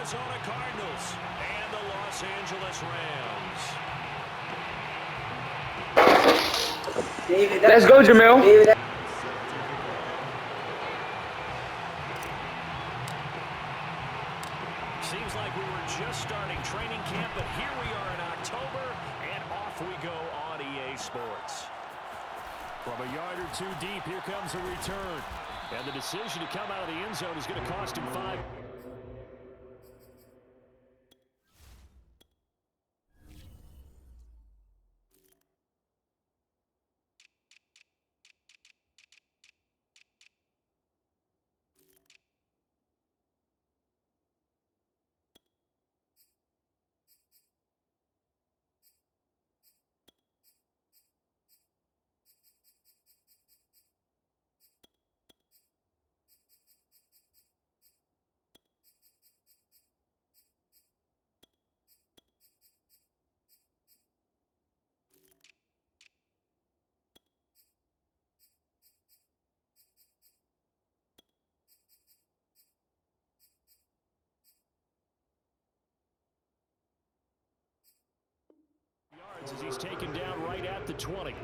Arizona Cardinals and the Los Angeles Rams. Let's go, Jamil. Seems like we were just starting training camp, but here we are in October, and off we go on EA Sports. From a yard or two deep, here comes a return. And the decision to come out of the end zone is going to cost him 5. As he's taken down right at the 20.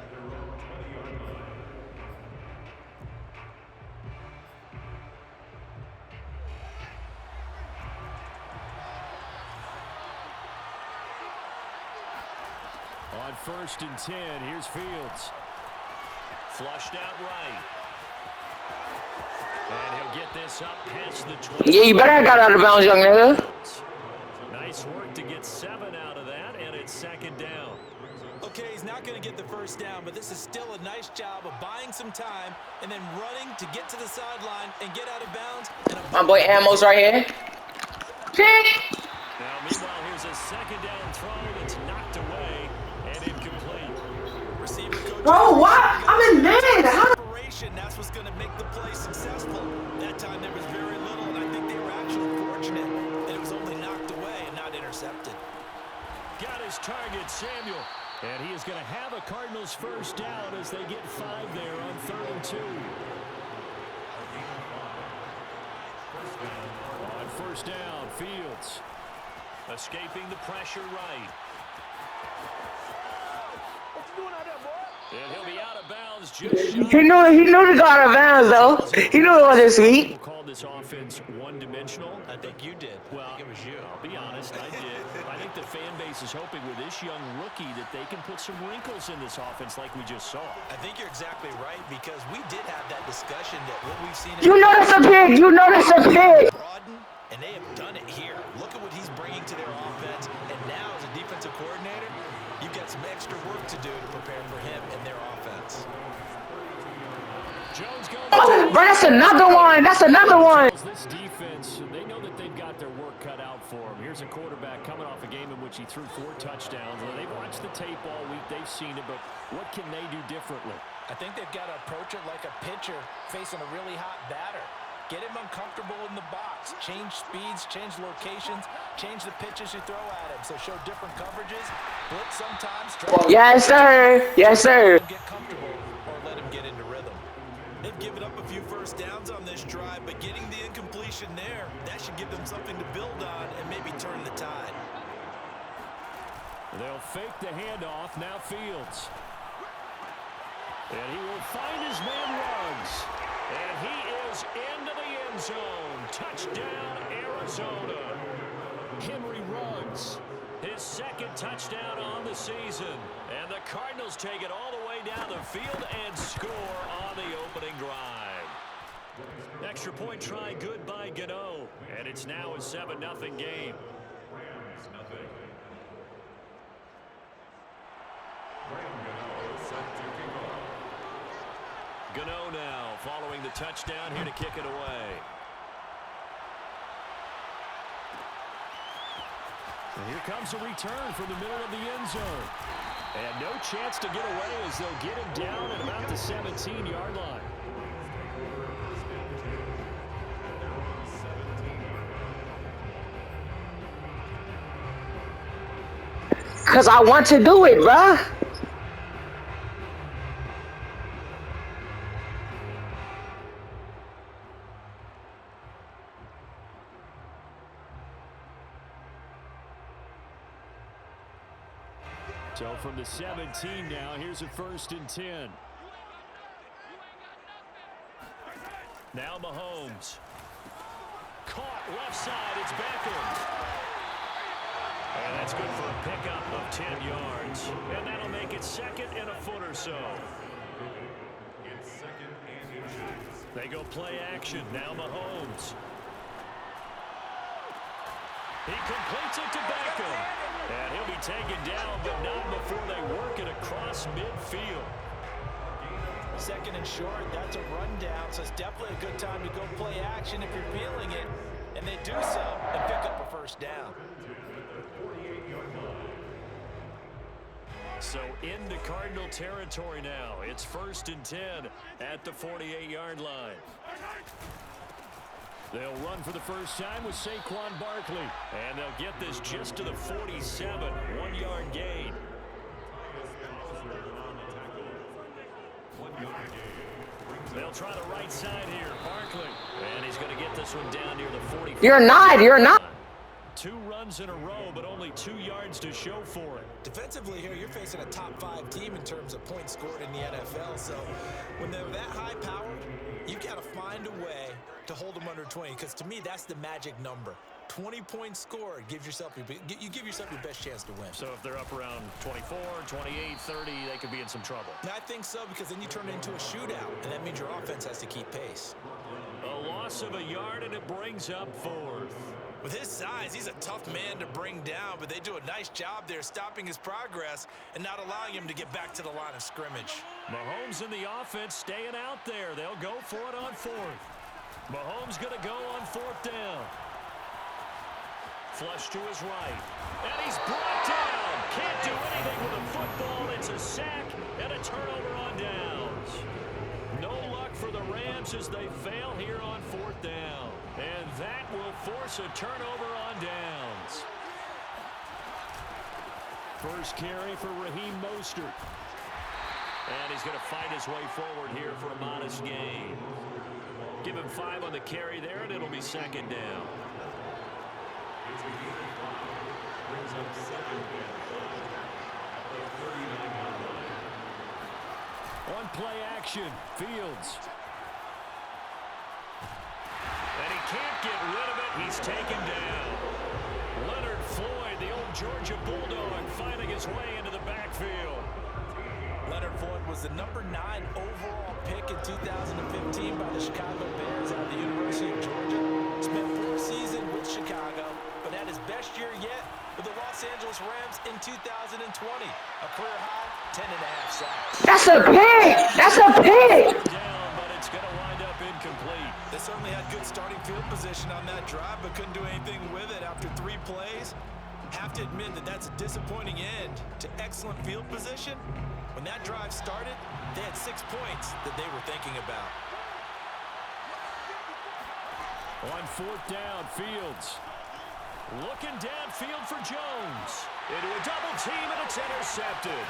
On 1st and 10, here's Fields. Flushed out right. And he'll get this up past the 20. Yeah, you better have got out of bounds, young nigga. Nice work to get 7 out of that, and it's 2nd down. Okay, he's not going to get the first down, but this is still a nice job of buying some time and then running to get to the sideline and get out of bounds. My boy Amos right here. Now, meanwhile, here's a 2nd down throw that's knocked away and incomplete. Receiver coach. Bro, what? I'm in man. That's what's going to make the play successful. That time there was very little, and I think they were actually fortunate that it was only knocked away and not intercepted. Got his target, Samuel. And he is going to have a Cardinals first down as they get 5 there on 3rd and 2. On 1st down, Fields. Escaping the pressure right. What you doing out there, boy? And he'll be out of bounds just He knew to go out of bounds, though. He knew it was this week. We'll call this offense one-dimensional. I think you did. Well, I think it was you. I'll be honest, I did. I think the fan base is hoping with this young rookie that they can put some wrinkles in this offense like we just saw. I think you're exactly right because we did have that discussion that what we've seen. You know that's a pig. You know that's a pig. Broaden, and they have done it here. Look at what he's bringing to their offense, and now as a defensive coordinator, you've got some extra work to do to prepare for him and their offense. Jones goes. Oh, bro, that's another one. That's another one. This defense, they know that they've got their work cut out for them. Here's a quarterback coming off a game in which he threw 4 touchdowns. They've watched the tape all week. They've seen it, but what can they do differently? I think they've got to approach it like a pitcher facing a really hot batter. Get him uncomfortable in the box. Change speeds, change locations, change the pitches you throw at him. So show different coverages. Blitz sometimes. Yes, sir. Yes, sir. Get comfortable or let him get into rhythm. They've given up a few first downs on this drive, but getting the incompletion there, that should give them something to build on and maybe turn the tide. They'll fake the handoff. Now Fields. And he will find his man Ruggs. And he is into the end zone. Touchdown, Arizona. Henry Ruggs, his 2nd touchdown on the season. And the Cardinals take it all the way down the field and score on the opening drive. Extra point try good by Gano. And it's now a 7-0 game. Gano now following the touchdown here to kick it away. And here comes a return from the middle of the end zone. And no chance to get away as they'll get him down at about the 17-yard line. Because I want to do it, bruh. So from the 17 now, here's a 1st and 10. Now Mahomes. Caught left side. It's Beckham. And that's good for a pickup of 10 yards. And that'll make it 2nd and a foot or so. They go play action. Now Mahomes. He completes it to Beckham. And he'll be taken down, but not before they work it across midfield. 2nd and short, that's a rundown, so it's definitely a good time to go play action if you're feeling it. And they do so and pick up a 1st down. So into Cardinal territory now. It's 1st and 10 at the 48-yard line. They'll run for the first time with Saquon Barkley. And they'll get this just to the 47. 1-yard gain. They'll try the right side here. Barkley. And he's going to get this one down near the 40. You're not. 2 runs in a row, but only 2 yards to show for it. Defensively here, you're facing a top 5 team in terms of points scored in the NFL. So when they're that high powered, you got to find a way to hold them under 20. Because to me, that's the magic number. 20 points scored gives yourself you give yourself your best chance to win. So if they're up around 24, 28, 30, they could be in some trouble. I think so, because then you turn it into a shootout, and that means your offense has to keep pace. A loss of a yard, and it brings up 4th. With his size, he's a tough man to bring down, but they do a nice job there stopping his progress and not allowing him to get back to the line of scrimmage. Mahomes and the offense staying out there. They'll go for it on 4th. Mahomes going to go on 4th down. Flush to his right. And he's brought down. Can't do anything with a football. It's a sack and a turnover on downs. No luck for the Rams as they fail here on 4th down. And that will force a turnover on downs. First carry for Raheem Mostert. And he's going to fight his way forward here for a modest gain. Give him 5 on the carry there, and it'll be 2nd down. On play action, Fields. And he can't get rid of it. He's taken down. Leonard Floyd, the old Georgia Bulldog, finding his way into the backfield. Leonard Floyd was the number 9 overall pick in 2015 by the Chicago Bears out of the University of Georgia. Spent 4 seasons with Chicago, but had his best year yet with the Los Angeles Rams in 2020. A career high, 10.5 sacks. That's a pick. That's a pick. Down, but it's going to wind up incomplete. They certainly had good starting field position on that drive, but couldn't do anything with it after 3 plays. Have to admit that that's a disappointing end to excellent field position. When that drive started, they had 6 points that they were thinking about. On 4th down, Fields. Looking downfield for Jones. Into a double team, and it's intercepted.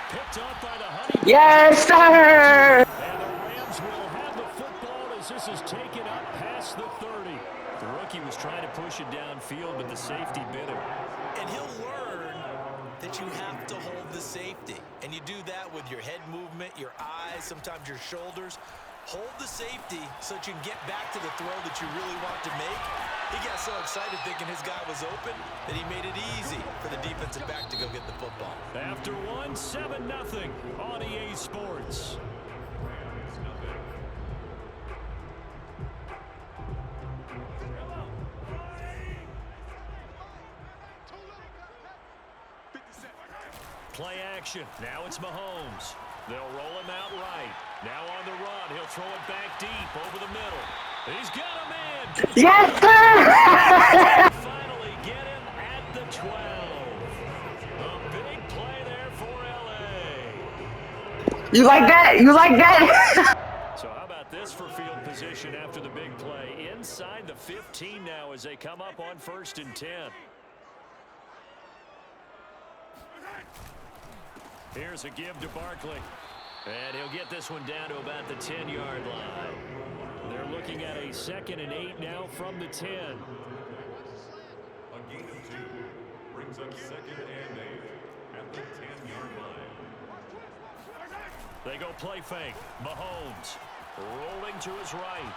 Picked up by the Honey. Yes, sir. And the Rams will have the football as this is taken up past the 30. The rookie was trying to push it downfield, but the safety bit him. And he'll learn that you have to hold the safety. And you do that with your head movement, your eyes, sometimes your shoulders. Hold the safety so that you can get back to the throw that you really want to make. He got so excited thinking his guy was open that he made it easy for the defensive back to go get the football. After 1, 7-0 on EA Sports. Play action. Now it's Mahomes. They'll roll him out right. Now on the run. He'll throw it back deep over the middle. He's got a man. Yes, sir. Finally get him at the 12. A big play there for LA. You like that? You like that? So how about this for field position after the big play? Inside the 15 now as they come up on 1st and 10. Here's a give to Barkley. And he'll get this one down to about the 10-yard line. They're looking at a 2nd and 8 now from the 10. A gain of 2 brings up 2nd and 8 at They go play fake. Mahomes rolling to his right.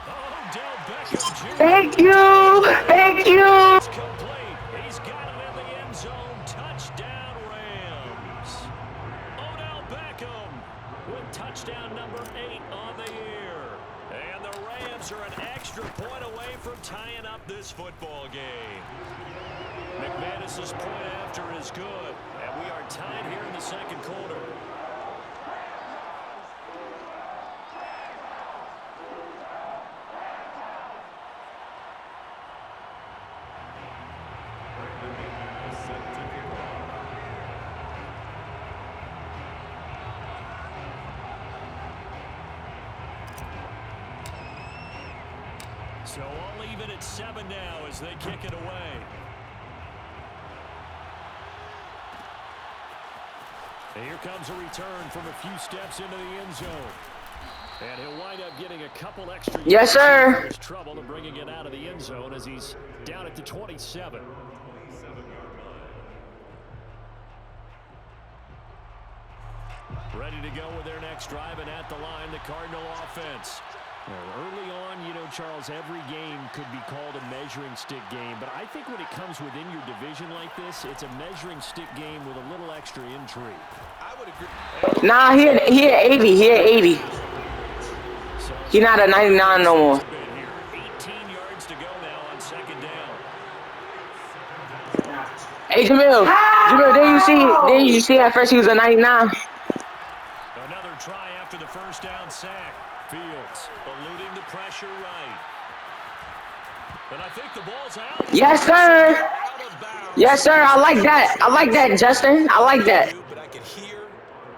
Oh, Del Beckham Jr. Thank you. Thank you. It's complete. He's got it in the end zone. Touchdown, Rams. Odell Beckham with touchdown number 8 on the year. And the Rams are an extra point away from tying up this football game. McManus's point after is good. And we are tied here in the second quarter. So all even at 7 now as they kick it away. And here comes a return from a few steps into the end zone. And he'll wind up getting a couple extra yards. Yes, sir. There's trouble in bringing it out of the end zone as he's down at the 27. Ready to go with their next drive, and at the line, the Cardinal offense. Well, early on, you know, Charles, every game could be called a measuring stick game. But I think when it comes within your division like this, it's a measuring stick game with a little extra intrigue. I would agree. Nah, he at 80. He at 80. So He not a 99 no more. 18 yards to go now on second down. Hey, Jamil, didn't you see at first he was a 99? Another try after the first down sack. Fields eluding the pressure right. And I think the ball's out. Yes, sir. Out of bounds. Yes, sir. I like that. I like that, Justin. I like that. But I could hear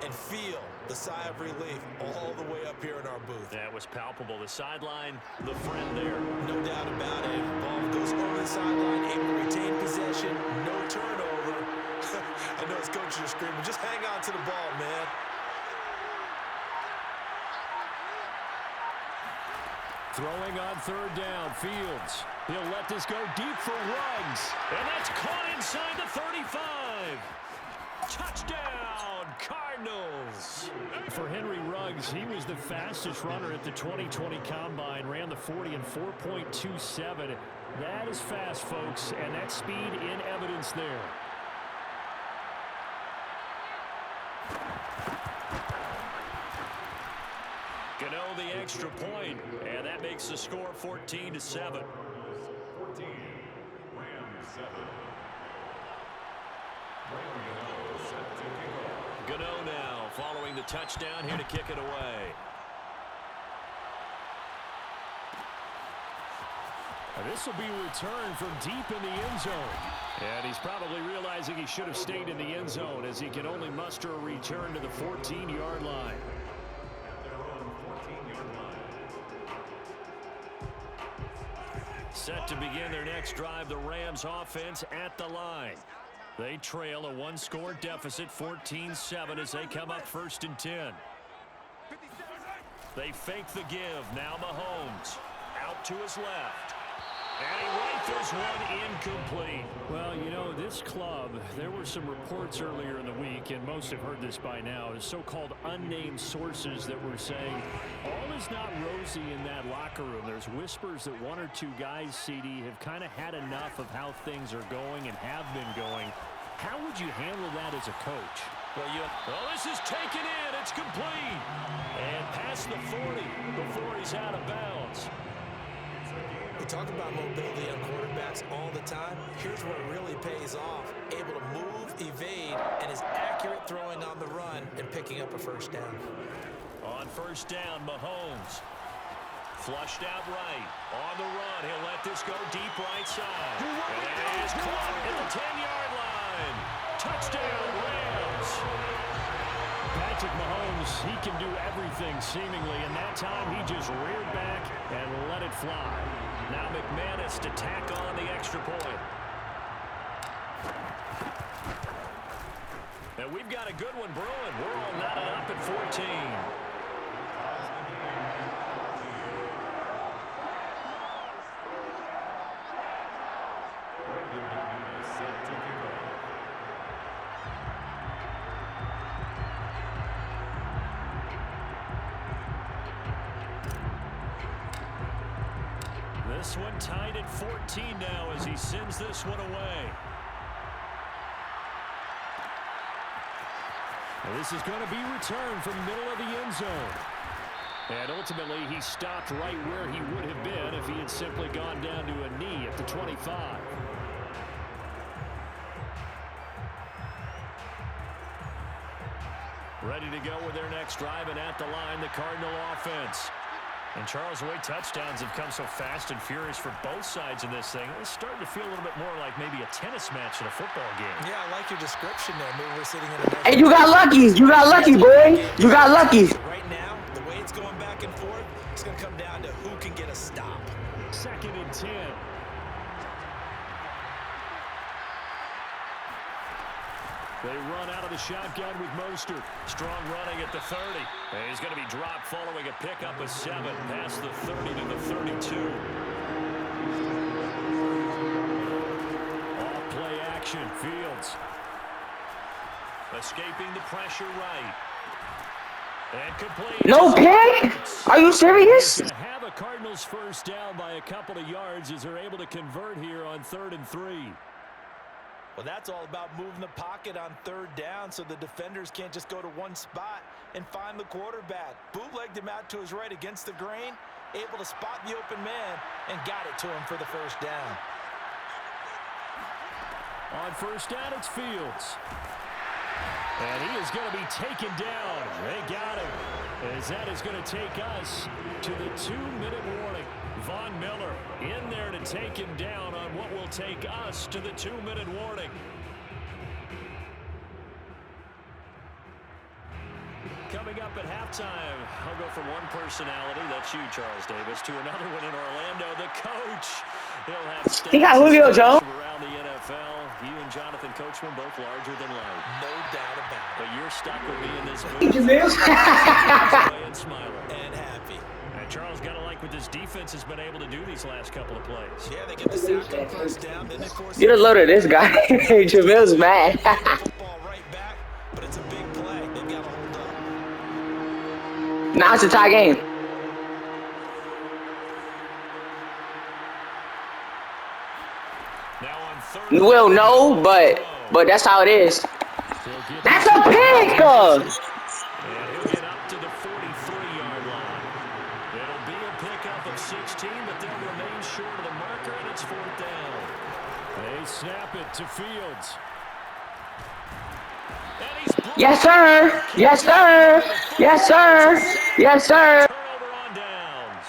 and feel the sigh of relief all the way up here in our booth. That was palpable. The sideline, the friend there. No doubt about it. Ball goes over the sideline, able to retain possession, no turnover. I know his coaches are screaming, just hang on to the ball, man. Throwing on third down, Fields. He'll let this go deep for Ruggs. And that's caught inside the 35. Touchdown, Cardinals. For Henry Ruggs, he was the fastest runner at the 2020 Combine. Ran the 40 in 4.27. That is fast, folks, and that speed in evidence there. Gano the extra point, and that makes the score 14-7. Gano now following the touchdown here to kick it away. This will be returned from deep in the end zone. And he's probably realizing he should have stayed in the end zone as he can only muster a return to the 14-yard line. Set to begin their next drive, the Rams offense at the line. They trail a one-score deficit, 14-7, as they come up 1st and 10. They fake the give. Now Mahomes out to his left. And he rifles one incomplete. Well, you know, this club, there were some reports earlier in the week, and most have heard this by now, is so-called unnamed sources that were saying all is not rosy in that locker room. There's whispers that one or two guys, CD, have kind of had enough of how things are going and have been going. How would you handle that as a coach? Well, this is taken in. It's complete. And past the 40 before he's out of bounds. We talk about mobility on quarterbacks all the time. Here's where it really pays off. Able to move, evade, and is accurate throwing on the run and picking up a first down. On first down, Mahomes. Flushed out right. On the run, he'll let this go deep right side. And it is caught at the 10-yard line. Touchdown, Rams. Patrick Mahomes, he can do everything seemingly, and that time he just reared back and let it fly. Now McManus to tack on the extra point. And we've got a good one brewing. We're all knotted up at 14. This one tied at 14 now as he sends this one away. And this is going to be returned from the middle of the end zone. And ultimately, he stopped right where he would have been if he had simply gone down to a knee at the 25. Ready to go with their next drive, and at the line, the Cardinal offense. And Charles, the way touchdowns have come so fast and furious for both sides in this thing, it's starting to feel a little bit more like maybe a tennis match in a football game. Yeah, I like your description there. Maybe we're sitting in a nice... Hey, you got lucky. You got lucky, boy. You got lucky. Right now, the way it's going back and forth, it's going to come down to who can get a stop. 2nd and 10. They run out of the shotgun with Mostert. Strong running at the 30. And he's going to be dropped following a pickup of 7 past the 30 to the 32. Off play action. Fields escaping the pressure right. And complete. No pick? Are you serious? Going to have a Cardinals first down by a couple of yards as they're able to convert here on 3rd and 3. Well, that's all about moving the pocket on 3rd down so the defenders can't just go to one spot and find the quarterback. Bootlegged him out to his right against the grain, able to spot the open man, and got it to him for the first down. On 1st down, it's Fields. And he is going to be taken down. They got him. As that is going to take us to the 2-minute warning. Von Miller in there to take him down on what will take us to the 2-minute warning. Coming up at halftime, I'll go from one personality, that's you, Charles Davis, to another one in Orlando, the coach. He'll have He got Julio Jones around the NFL. You and Jonathan Coachman both larger than life. No doubt about it. But you're stuck with me in this booth. And smiling. And happy. And Charles, got to like what this defense has been able to do these last couple of plays. Yeah, they get the sack on first down, then they force You just loaded this guy. Jamil's mad. football right back, but it's a big play. They've got to hold up. Now it's a tie game. Now on 3rd. Well, no, but that's how it is. That's a pick! And he'll get up to the 43-yard line. It'll be a pickup of 16, but they'll remain short of the marker, and it's 4th down. They snap it to Fields. And he's Yes, sir. Yes, sir. Yes, sir. Yes, sir. turnover on downs.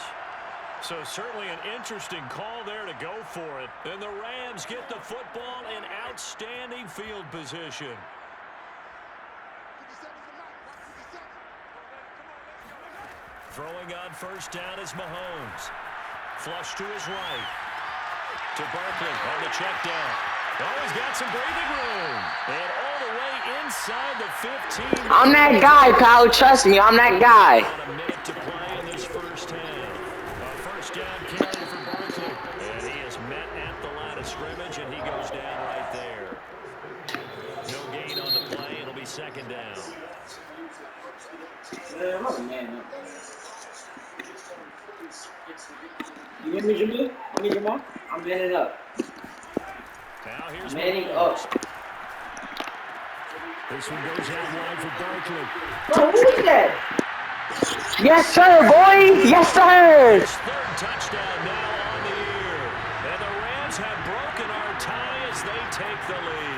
So certainly an interesting call there to go for it. And the Rams get the football in outstanding field position. Throwing on 1st down is Mahomes. Flush to his right. To Barkley on the check down. Oh, he's got some breathing room. And all the way inside the 15. I'm that guy, pal. Trust me, I'm that guy. About a minute to play in this first half. A 1st down carry for Barkley. And he is met at the line of scrimmage, and he goes down right there. No gain on the play. It'll be 2nd down. You hear me, Jamil? I mean, Jamal? I'm manning up. Now here's Manning Mahomes. up. This one goes out wide for Barkley. Bro, who is that? Yes, sir, boy. Yes, sir. His 3rd touchdown now on the year. And the Rams have broken our tie as they take the lead.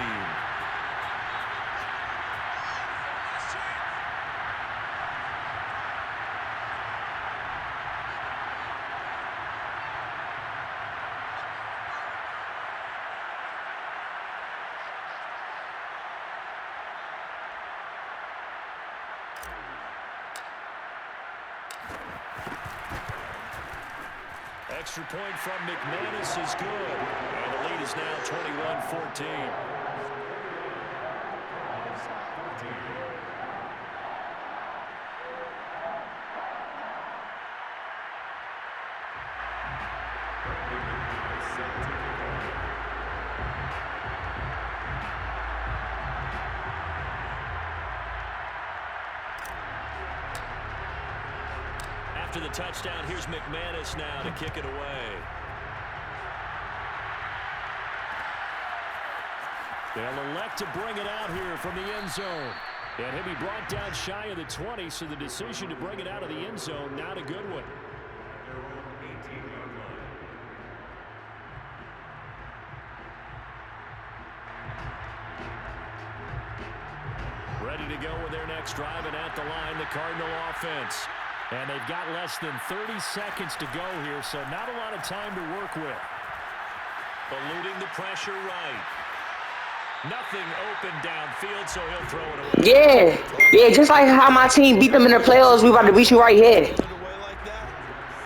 Extra point from McManus is good. And the lead is now 21-14. After the touchdown, here's McManus now to kick it away. They'll elect to bring it out here from the end zone. And he'll be brought down shy of the 20, so the decision to bring it out of the end zone, not a good one. Ready to go with their next drive, and at the line, the Cardinal offense. And they've got less than 30 seconds to go here, so not a lot of time to work with. Eluding the pressure right. Nothing open downfield, so he'll throw it away. Yeah, just like how my team beat them in the playoffs, we about to beat you right here.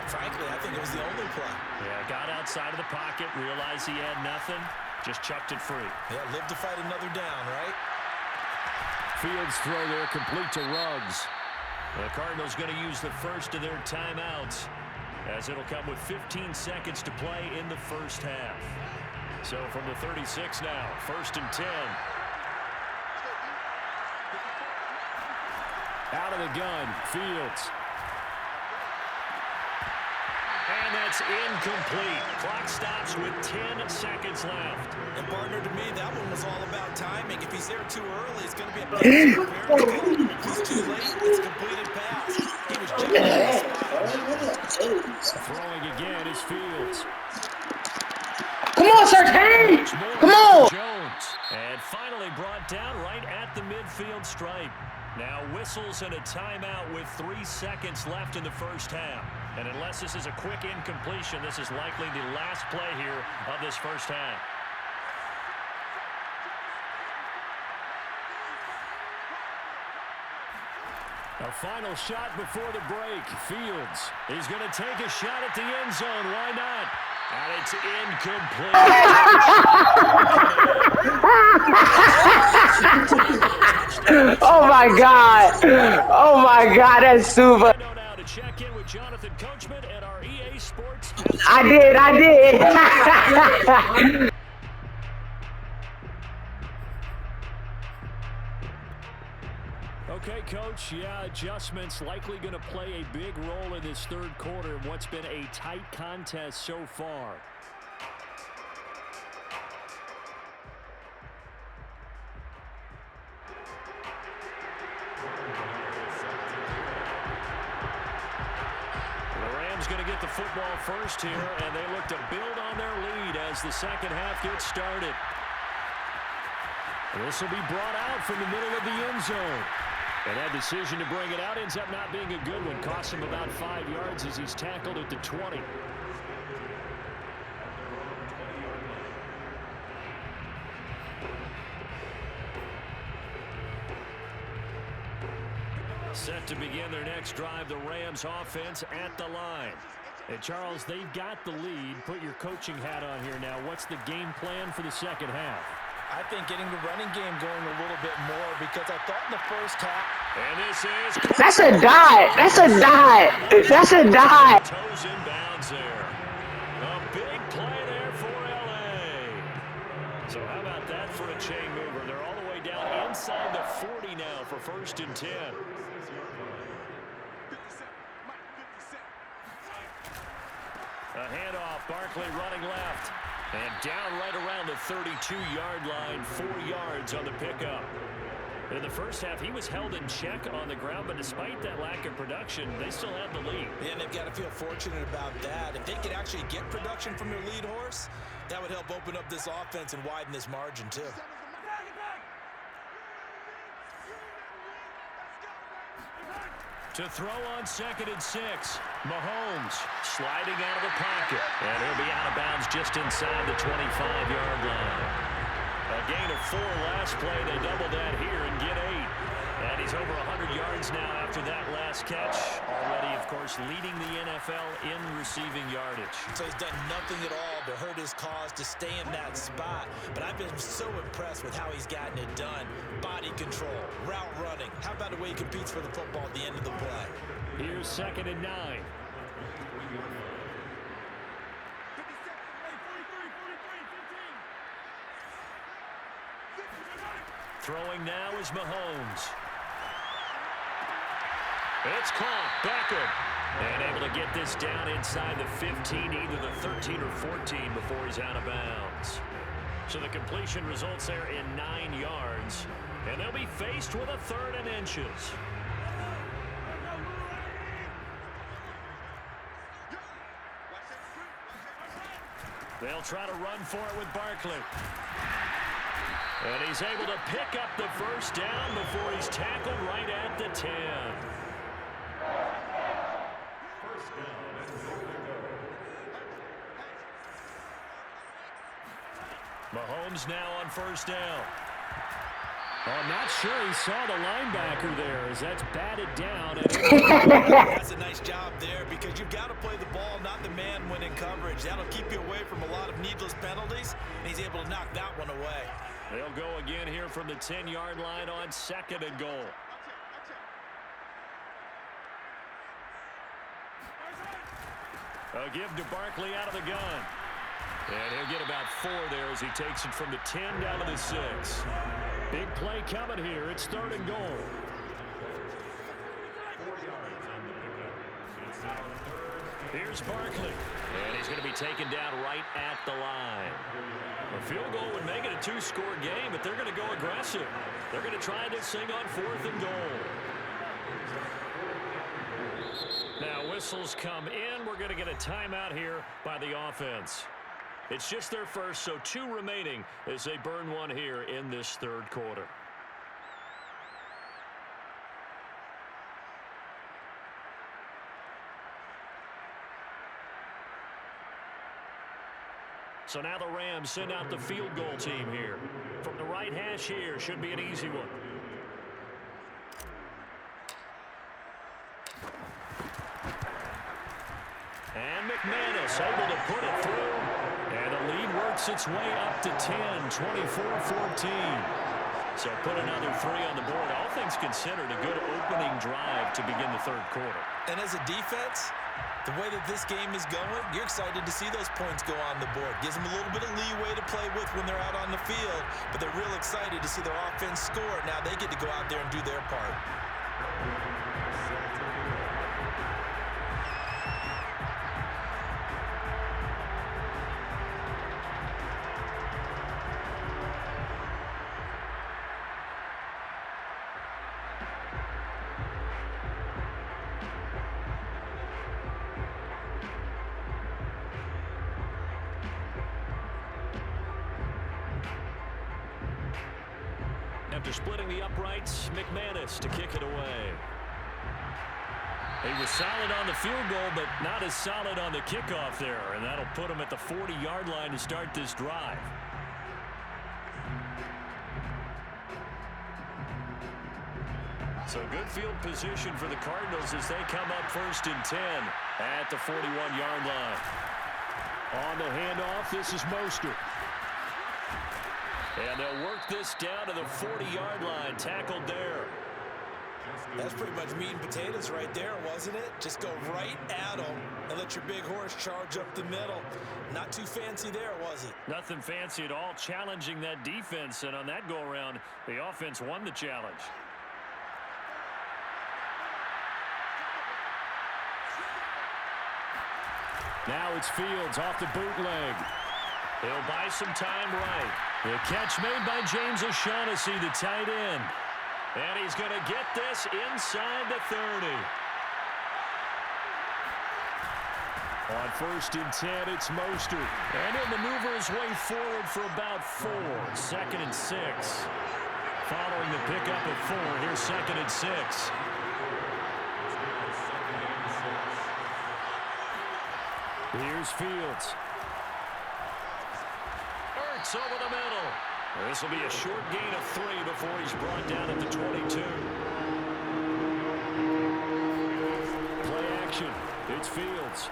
Frankly, I think it was the only play. Yeah, got outside of the pocket, realized he had nothing, just chucked it free. Yeah, live to fight another down, right? Fields throw there, complete to Ruggs. The Cardinals going to use the first of their timeouts, as it'll come with 15 seconds to play in the first half. So from the 36 now, 1st and 10. Out of the gun, Fields. And that's incomplete. Clock stops with 10 seconds left. And partner, to me, that one was all about timing. If he's there too early, it's going to be a bad interference. If he's too late, it's a completed pass. He was just on the spot. Throwing again is Fields. Come on, Sertan! Come on! Jones. And finally brought down right at the midfield stripe. Now whistles and a timeout with 3 seconds left in the first half. And unless this is a quick incompletion, this is likely the last play here of this first half. A final shot before the break. Fields is going to take a shot at the end zone. Why not? And it's incomplete. Oh my God! Oh my God, that's super. Now to check in with Jonathan Coachman at our EA Sports. I did. Okay, Coach, yeah, adjustments likely going to play a big role in this third quarter in what's been a tight contest so far. The Rams going to get the football first here, and they look to build on their lead as the second half gets started. This will be brought out from the middle of the end zone. And that decision to bring it out ends up not being a good one. Costs him about 5 yards as he's tackled at the 20. Set to begin their next drive, the Rams offense at the line. And Charles, they've got the lead. Put your coaching hat on here now. What's the game plan for the second half? I think getting the running game going a little bit more, because I thought in the first half. And this is. That's a dot. That's a dot. That's a dot. Toes in bounds there. A big play there for LA. So how about that for a chain mover? They're all the way down inside the 40 now for 1st and 10. A handoff, Barkley running left. And down right around the 32-yard line, 4 yards on the pickup. In the first half, he was held in check on the ground, but despite that lack of production, they still have the lead. Yeah, and they've got to feel fortunate about that. If they could actually get production from their lead horse, that would help open up this offense and widen this margin, too. To throw on 2nd and 6. Mahomes sliding out of the pocket. And he'll be out of bounds just inside the 25-yard line. A gain of 4 last play. They double that here and get 8. And he's over 100 yards now after that last catch. Already, of course, leading the NFL in receiving yardage. So he's done nothing at all to hurt his cause, to stay in that spot. But I've been so impressed with how he's gotten it done. Body control, route running. How about the way he competes for the football at the end of the play? Here's 2nd and 9. Throwing now is Mahomes. It's caught. Beckham. And able to get this down inside the 15, either the 13 or 14 before he's out of bounds. So the completion results there in 9 yards. And they'll be faced with a 3rd and inches. They'll try to run for it with Barkley. And he's able to pick up the first down before he's tackled right at the 10. Mahomes now on first down. Oh, I'm not sure he saw the linebacker there as that's batted down. That's a nice job there because you've got to play the ball, not the man when in coverage. That'll keep you away from a lot of needless penalties, and he's able to knock that one away. They'll go again here from the 10-yard line on 2nd and goal. A give to Barkley out of the gun. And he'll get about 4 there as he takes it from the 10 down to the 6. Big play coming here. It's 3rd and goal. Here's Barkley. And he's going to be taken down right at the line. A field goal would make it a 2-score game, but they're going to go aggressive. They're going to try this thing on 4th and goal. Now whistles come in. We're going to get a timeout here by the offense. It's just their first, so 2 remaining as they burn one here in this 3rd quarter. So now the Rams send out the field goal team here. From the right hash here, should be an easy one. And McManus able to put it through. And the lead works its way up to 10, 24-14. So put another 3 on the board. All things considered, a good opening drive to begin the 3rd quarter. And as a defense, the way that this game is going, you're excited to see those points go on the board. Gives them a little bit of leeway to play with when they're out on the field, but they're real excited to see their offense score. Now they get to go out there and do their part. After splitting the uprights, McManus to kick it away. He was solid on the field goal, but not as solid on the kickoff there, and that'll put him at the 40-yard line to start this drive. So good field position for the Cardinals as they come up 1st and 10 at the 41-yard line. On the handoff, this is Mostert. And they'll work this down to the 40-yard line, tackled there. That's pretty much meat and potatoes right there, wasn't it? Just go right at them and let your big horse charge up the middle. Not too fancy there, was it? Nothing fancy at all, challenging that defense. And on that go-around, the offense won the challenge. Now it's Fields off the bootleg. He'll buy some time right. The catch made by James O'Shaughnessy, the tight end. And he's going to get this inside the 30. On 1st and 10, it's Mostert. And he'll maneuver his way forward for about 4. 2nd and 6. Following the pickup of 4, here's 2nd and 6. Here's Fields. Ertz over the middle. This will be a short gain of 3 before he's brought down at the 22. Play action. It's Fields.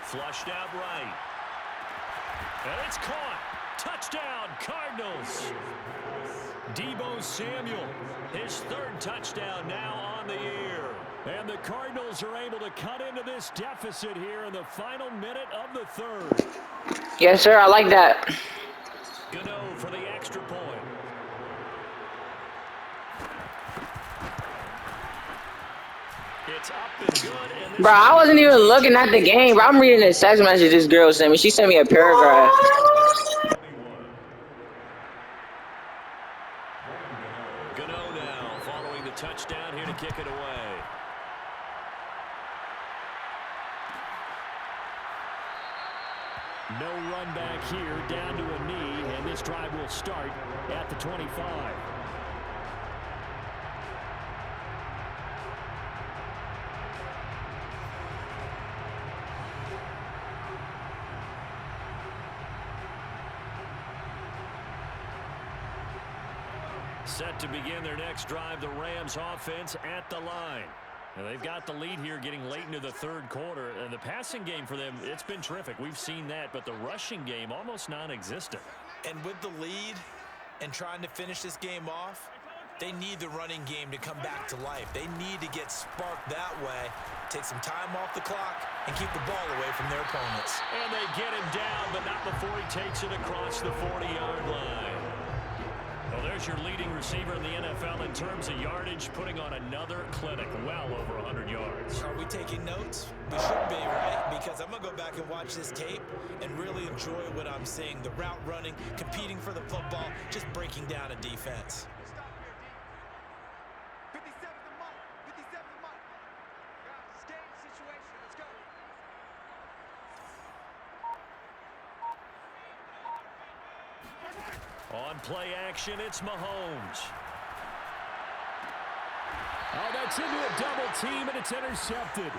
Flushed out right. And it's caught. Touchdown, Cardinals. Deebo Samuel, his 3rd touchdown now on the year. And the Cardinals are able to cut into this deficit here in the final minute of the 3rd. Yes, sir. I like that. Gano for the extra point. It's up and good. And Bro, I wasn't even looking at the game, bro. I'm reading the text message this girl sent me. She sent me a paragraph. kick it away. No run back here, down to a knee, and this drive will start at the 25. Set to begin their next drive, the Rams offense at the line. And they've got the lead here getting late into the third quarter. And the passing game for them, it's been terrific. We've seen that, but the rushing game almost non-existent. And with the lead and trying to finish this game off, they need the running game to come back to life. They need to get sparked that way, take some time off the clock, and keep the ball away from their opponents. And they get him down, but not before he takes it across the 40-yard line. Well, there's your leading receiver in the NFL in terms of yardage, putting on another clinic, well over 100 yards. Are we taking notes? We should be, right? Because I'm going to go back and watch this tape and really enjoy what I'm seeing. The route running, competing for the football, just breaking down a defense. On play action, it's Mahomes. Oh, that's into a double team, and it's intercepted.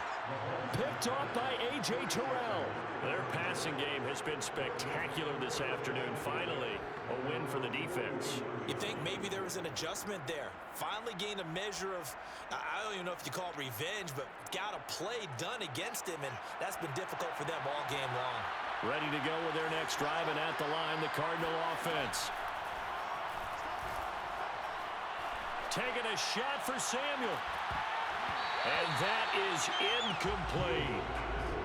Picked off by A.J. Terrell. Their passing game has been spectacular this afternoon. Finally, a win for the defense. You think maybe there was an adjustment there. Finally gained a measure of, I don't even know if you call it revenge, but got a play done against him, and that's been difficult for them all game long. Ready to go with their next drive, and at the line, the Cardinal offense. Taking a shot for Samuel. And that is incomplete.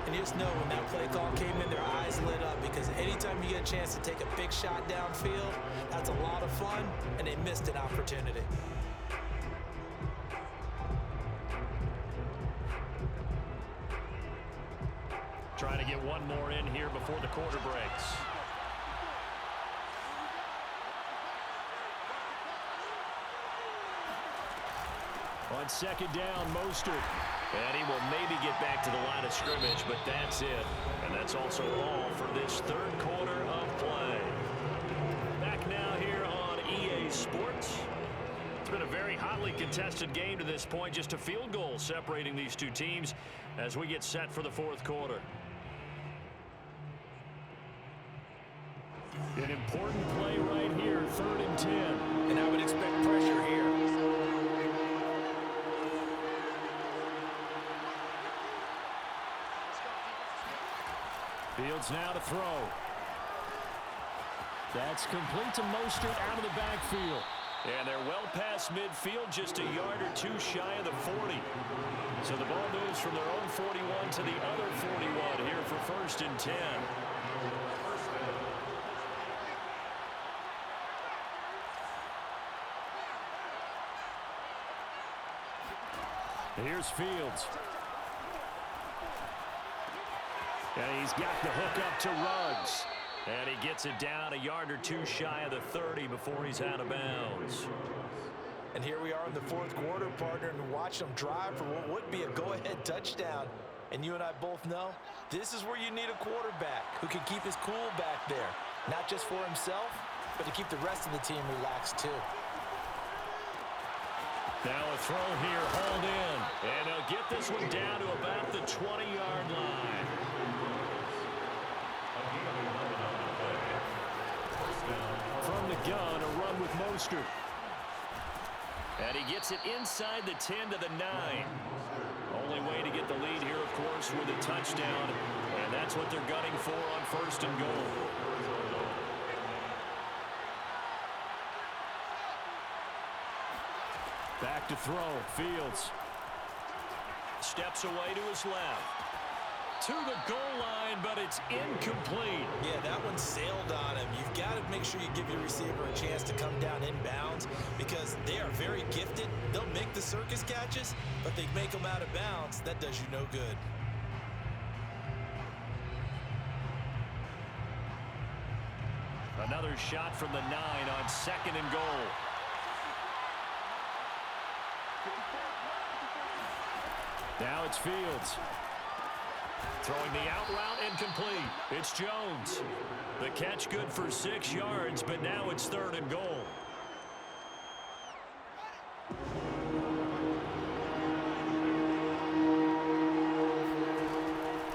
And you just know when that play call came in, their eyes lit up, because anytime you get a chance to take a big shot downfield, that's a lot of fun, and they missed an opportunity. Trying to get one more in here before the quarter breaks. On second down, Mostert. And he will maybe get back to the line of scrimmage, but that's it. And that's also all for this third quarter of play. Back now here on EA Sports. It's been a very hotly contested game to this point. Just a field goal separating these two teams as we get set for the fourth quarter. An important play right here, 3rd and 10. And I would expect pressure here. Fields now to throw. That's complete to Mostert out of the backfield. And they're well past midfield, just a yard or two shy of the 40. So the ball moves from their own 41 to the other 41 here for 1st and 10. Here's Fields. And he's got the hook up to Ruggs. And he gets it down a yard or two shy of the 30 before he's out of bounds. And here we are in the fourth quarter, partner, and watch them drive for what would be a go-ahead touchdown. And you and I both know this is where you need a quarterback who can keep his cool back there. Not just for himself, but to keep the rest of the team relaxed too. Now a throw here, hauled in. And they'll get this one down to about the 20-yard line. From the gun, a run with Mostert. And he gets it inside the 10 to the 9. Only way to get the lead here, of course, with a touchdown. And that's what they're gunning for on 1st and goal. Back to throw. Fields steps away to his left. To the goal line, but it's incomplete. Yeah, that one sailed on him. You've got to make sure you give your receiver a chance to come down inbounds because they are very gifted. They'll make the circus catches, but they make them out of bounds. That does you no good. Another shot from the 9 on 2nd and goal. Now it's Fields. Throwing the out route incomplete. It's Jones. The catch good for 6 yards, but now it's 3rd and goal.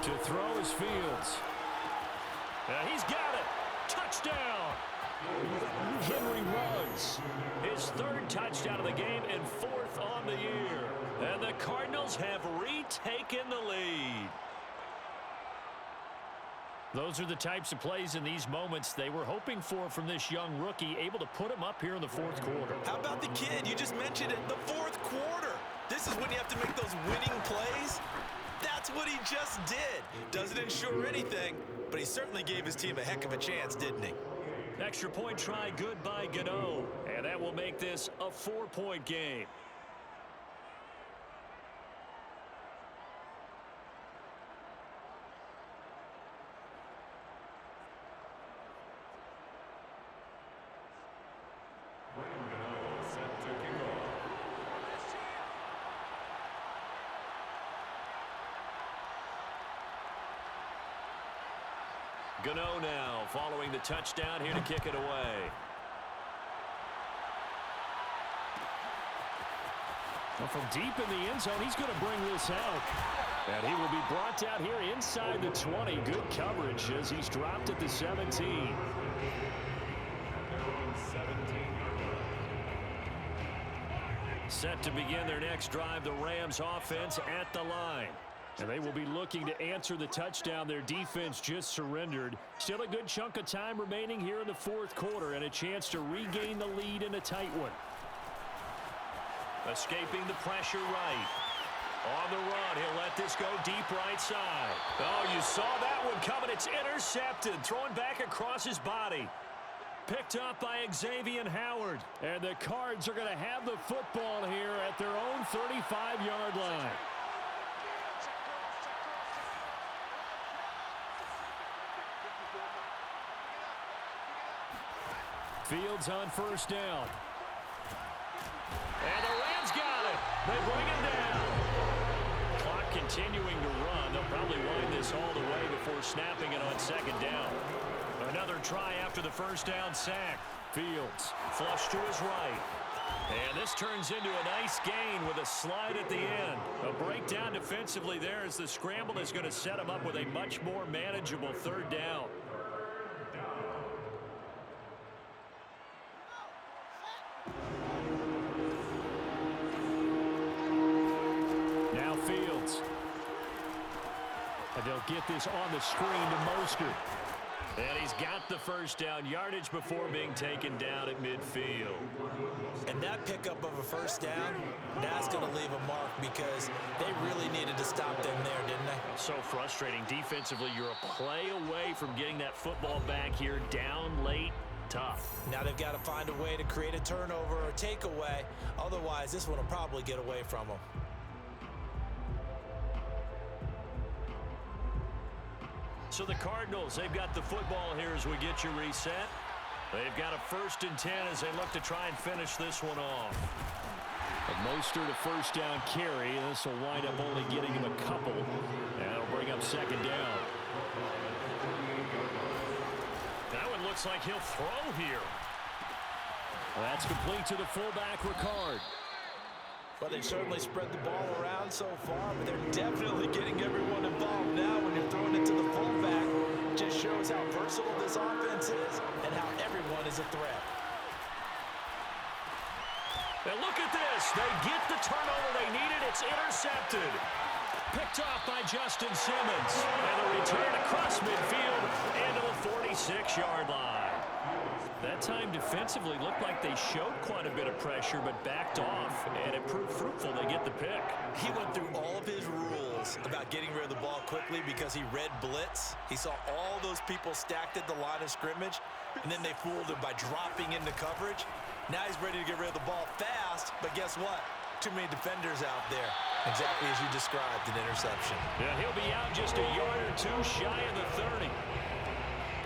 To throw is Fields. He's got it. Touchdown. Henry Ruggs. His 3rd touchdown of the game and 4th on the year. And the Cardinals have retaken the lead. Those are the types of plays in these moments they were hoping for from this young rookie, able to put him up here in the 4th quarter. How about the kid? You just mentioned it, the 4th quarter. This is when you have to make those winning plays. That's what he just did. Doesn't ensure anything, but he certainly gave his team a heck of a chance, didn't he? Extra point try good by Gano. And that will make this a 4-point game. Gano now following the touchdown here to kick it away. Well, from deep in the end zone, he's going to bring this out. And he will be brought down here inside the 20. Good coverage as he's dropped at the 17. Set to begin their next drive, the Rams offense at the line. And they will be looking to answer the touchdown their defense just surrendered. Still a good chunk of time remaining here in the 4th quarter and a chance to regain the lead in a tight one. Escaping the pressure right. On the run, he'll let this go deep right side. Oh, you saw that one coming. It's intercepted. Throwing back across his body. Picked up by Xavier Howard. And the Cards are going to have the football here at their own 35-yard line. Fields on 1st down. And the Rams got it. They bring it down. Clock continuing to run. They'll probably wind this all the way before snapping it on 2nd down. Another try after the 1st down sack. Fields. Flush to his right. And this turns into a nice gain with a slide at the end. A breakdown defensively there as the scramble is going to set him up with a much more manageable 3rd down. Now Fields. And they'll get this on the screen to Mostert. And he's got the 1st down yardage before being taken down at midfield. And that pickup of a 1st down, that's going to leave a mark because they really needed to stop them there, didn't they? So frustrating. Defensively, you're a play away from getting that football back here down late. Tough. Now they've got to find a way to create a turnover or takeaway. Otherwise, this one will probably get away from them. So the Cardinals, they've got the football here as we get you reset. They've got a 1st and 10 as they look to try and finish this one off. Mostert a 1st down carry. This will wind up only getting him a couple. And it'll bring up 2nd down. That one looks like he'll throw here. That's complete to the fullback, Ricard. Well, they've certainly spread the ball around so far, but they're definitely getting everyone involved now when you're throwing it to the fullback. Just shows how versatile this offense is and how everyone is a threat. And look at this. They get the turnover they needed. It's intercepted. Picked off by Justin Simmons. And the return across midfield into the 46-yard line. That time defensively looked like they showed quite a bit of pressure but backed off, and it proved fruitful. They get the pick. He went through all of his rules about getting rid of the ball quickly because he read blitz. He saw all those people stacked at the line of scrimmage, and then they fooled him by dropping into coverage. Now he's ready to get rid of the ball fast, but guess what? Too many defenders out there. Exactly as you described, an interception. Yeah, he'll be out just a yard or two shy of the 30.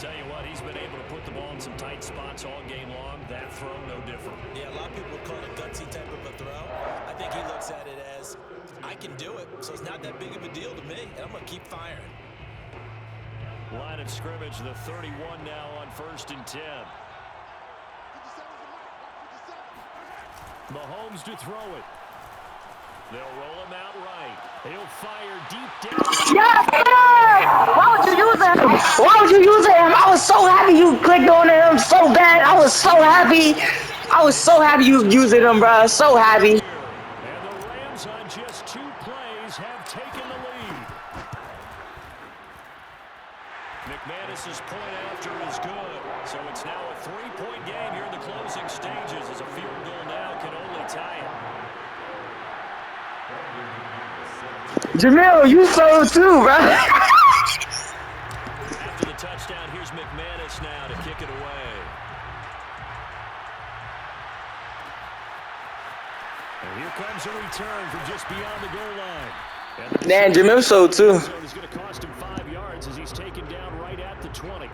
Tell you what, he's been able to put the ball in some tight spots all game long. That throw, no different. Yeah, a lot of people would call it a gutsy type of a throw. I think he looks at it as, I can do it, so it's not that big of a deal to me, and I'm going to keep firing. Line of scrimmage, the 31 now on 1st and 10. Mahomes to throw it. They'll roll him out right. He'll fire deep down. Yeah! Why would you use him? Why would you use him? I was so happy you clicked on him so bad. I was so happy. I was so happy you using him, bro. So happy. And the Rams on just 2 plays have taken the lead. McManus's point after is good. So it's now a 3-point game here in the closing stages as a field goal now can only tie it. Jamil, you so too, bro. After the touchdown, here's McManus now to kick it away. And here comes a return from just beyond the goal line. Man, Jamil so too. He's going to cost him 5 yards as he's taken down right at the 20.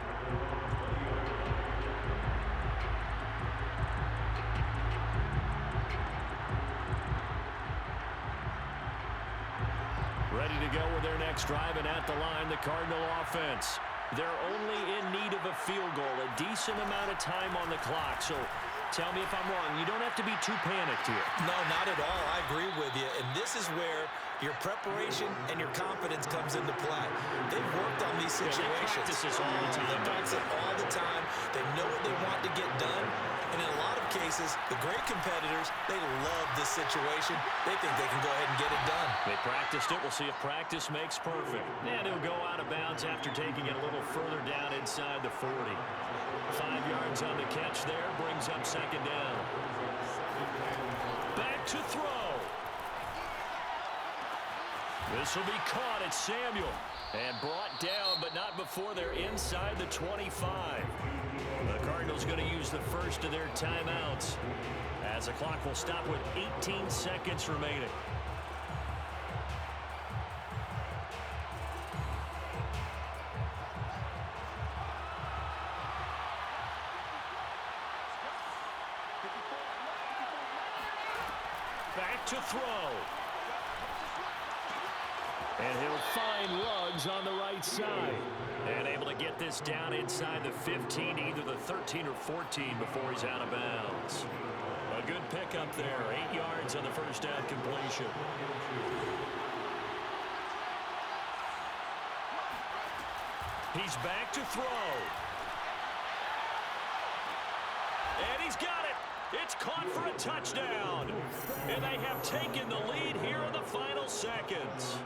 Ready to go with their next drive, and at the line, the Cardinal offense. They're only in need of a field goal, a decent amount of time on the clock. So tell me if I'm wrong. You don't have to be too panicked here. No, not at all. I agree with you. And this is where your preparation and your confidence comes into play. They've worked on these situations. They practice this all the time. They practice it all the time. They know what they want to get done. And in a lot of cases, the great competitors, they love this situation. They think they can go ahead and get it done. They practiced it. We'll see if practice makes perfect. And he'll go out of bounds after taking it a little further down inside the 40. 5 yards on the catch there. Brings up 2nd down. Back to throw. This will be caught at Samuel. And brought down, but not before they're inside the 25. The Cardinals going to use the first of their timeouts as the clock will stop with 18 seconds remaining. Back to throw. And he'll find Ruggs on the right side. And able to get this down inside the 15, either the 13 or 14 before he's out of bounds. A good pickup there. 8 yards on the first down completion. He's back to throw. And he's got it. It's caught for a touchdown. And they have taken the lead here in the final seconds.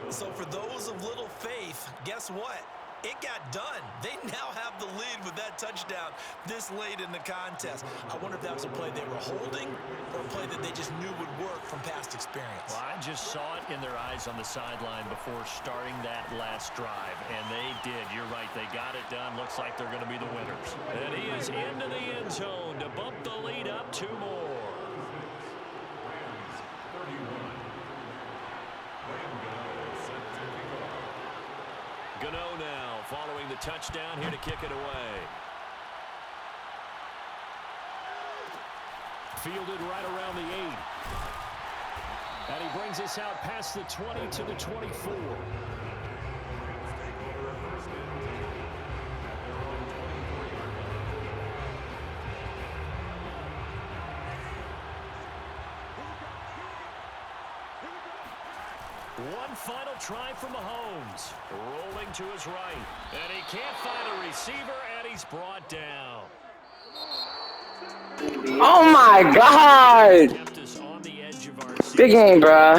So for those of little faith, guess what? It got done. They now have the lead with that touchdown this late in the contest. I wonder if that was a play they were holding or a play that they just knew would work from past experience. Well, I just saw it in their eyes on the sideline before starting that last drive, and they did. You're right. They got it done. Looks like they're going to be the winners. And he is into the end zone to bump the lead up 2 more. Gano now following the touchdown here to kick it away. Fielded right around the 8. And he brings us out past the 20 to the 24. One final try for Mahomes. Rolling to his right. And he can't find a receiver, and he's brought down. Oh, my God. Kept us on the edge of our Big game, bro.